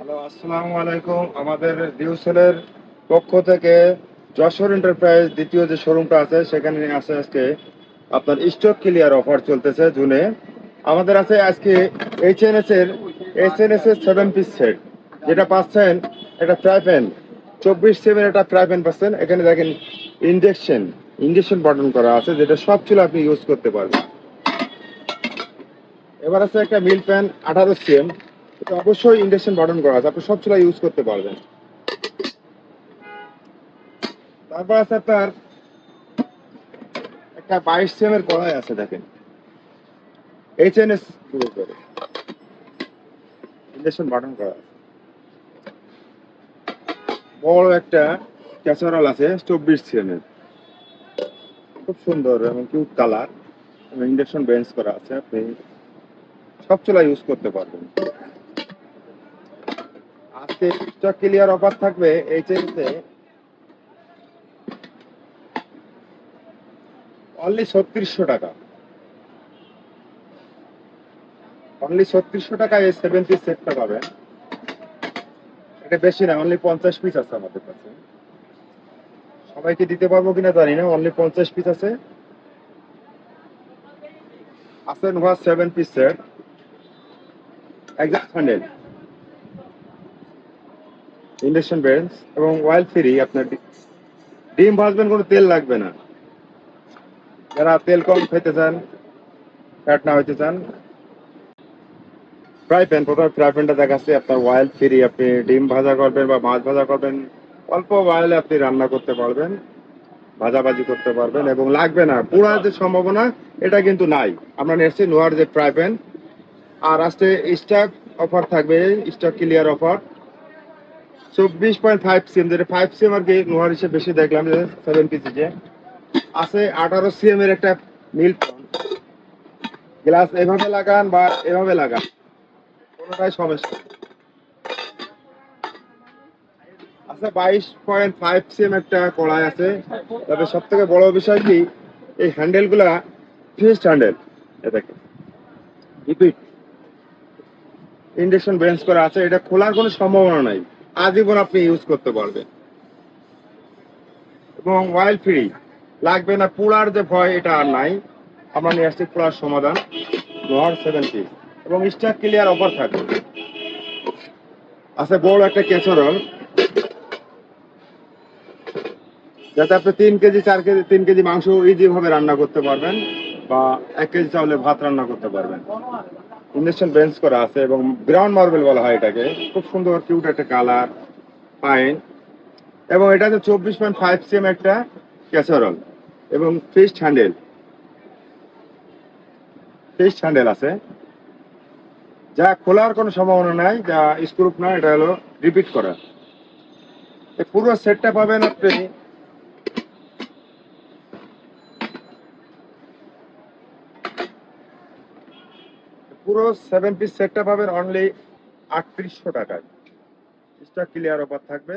Hello, আসসালামু আলাইকুম। আমাদের ডিউসেলের পক্ষ থেকে যশোর এন্টারপ্রাইজ দ্বিতীয় যে শোরুমটা আছে সেখানে আছে আজকে আপনার স্টক ক্লিয়ার অফার চলতেছে জুনে। আমাদের আছে আজকে এইচএনএস এর 7 পিস সেট, যেটা পাচ্ছেন এটা ফ্রাই প্যান 24/7 এটা ফ্রাই প্যান পাচ্ছেন। এখানে দেখেন ইন্ডাকশন বাটন করা আছে, যেটা সব চুলা আপনি ইউজ করতে পারবেন। এবার আছে একটা মিল প্যান 18 সিএম, এটা অবশ্যই ইন্ডাকশন বাটন করা আছে, আপনি সব চুলা ইউজ করতে পারবেন। তারপর আছে আপনার একটা 22 সিএম এর কড়াই আছে, দেখেন এইচএনএস করে ইন্ডাকশন বাটন করা আছে। বড় একটা ক্যাসারোল আছে 24 সিএম এর, খুব সুন্দর এবং কিউট কালার, এবং ইন্ডাকশন বেঞ্চ করা আছে, আপনি সব চুলা ইউজ করতে পারবেন। আজকে স্টক ক্লিয়ার অফার থাকবে এইচএনএস এ অনলি 3600 টাকা। অনলি 3600 টাকায় এই 7 পিস সেটটা পাবেন। এটা বেশি না, অনলি 50 পিস আছে আমাদের কাছে। সবাইকে দিতে পারবো কিনা জানি না, অনলি 50 পিস আছে। আছে Nova 7 piece set, exhaust handle, induction bench এবং অয়েল ফ্রি। আপনার ডিম ভাজবেন, কোনো তেল লাগবে না। যারা তেল কম খেতে চান, ফ্যাট না হইতে চান, ফ্রাই প্যান, প্রথমে ফ্রাই প্যানটা দেখাচ্ছি আপনার অয়েল ফ্রি। আপনি ডিম ভাজা করবেন বা মাছ ভাজা করবেন, অল্প অয়েলে আপনি রান্না করতে পারবেন, ভাজাভাজি করতে পারবেন, এবং লাগবে না পোড়ার যে সম্ভাবনা, এটা কিন্তু নাই। আমরা নিয়ে এসেছি নোয়ার যে ফ্রাই প্যান। আর আজকে স্টক অফার থাকবে, স্টক ক্লিয়ার অফার 24.5 সিএম, যেটা 5 সিএম আর কি নোয়ার হিসেবে বেশি দেখলাম, যে 7 পিস যে আছে। 18 সিএম এর একটা মিল গ্লাস, এভাবে লাগান বা এভাবে লাগান, কোনোটাই সমস্যা নেই। আচ্ছা, 22.5 সিএম একটা কড়াই আছে। তবে সব থেকে বড় বিষয় কি, এই হ্যান্ডেল গুলা ফিক্সড হ্যান্ডেল, দেখেন রিপিট ইন্ডাকশন বেঞ্চ করা আছে, এটা খোলার কোনো সম্ভাবনা নাই, আজীবন আপনি ইউজ করতে পারবেন। এবং অয়েল ফ্রি, লাগবে না পোড়ার যে ভয়, এটা আর নাই। আমরা নিয়ে আসছি পোড়ার সমাধান, নোয়ার 7 পিস, এবং স্টক ক্লিয়ার অফার থাকবে। আছে বড় একটা ক্যাসারোল, যাতে আপনি 3 কেজি 4 কেজি 3 কেজি মাংস ইজি ভাবে রান্না করতে পারবেন, বা 1 কেজি চাউলে ভাত রান্না করতে পারবেন। ইন্ডাকশন বেঞ্চ করা আছে, এবং গ্রাউন্ড মার্বেল বলা হয় এটাকে। খুব সুন্দর কিউট একটা কালার, পাইন। এবং এটা হচ্ছে 24.5 সিএম একটা ক্যাসারোল, এবং ফিক্সড হ্যান্ডেল আছে, যা খোলার কোনো সম্ভাবনা নাই, যা স্ক্রুপ না, এটা হলো রিপিট করা। এই পুরো সেটটা পাবেন আপনি পুরো 7 পিস সেটটা পাবেন অনলি 3800 টাকায়। স্টক ক্লিয়ার অফার থাকবে।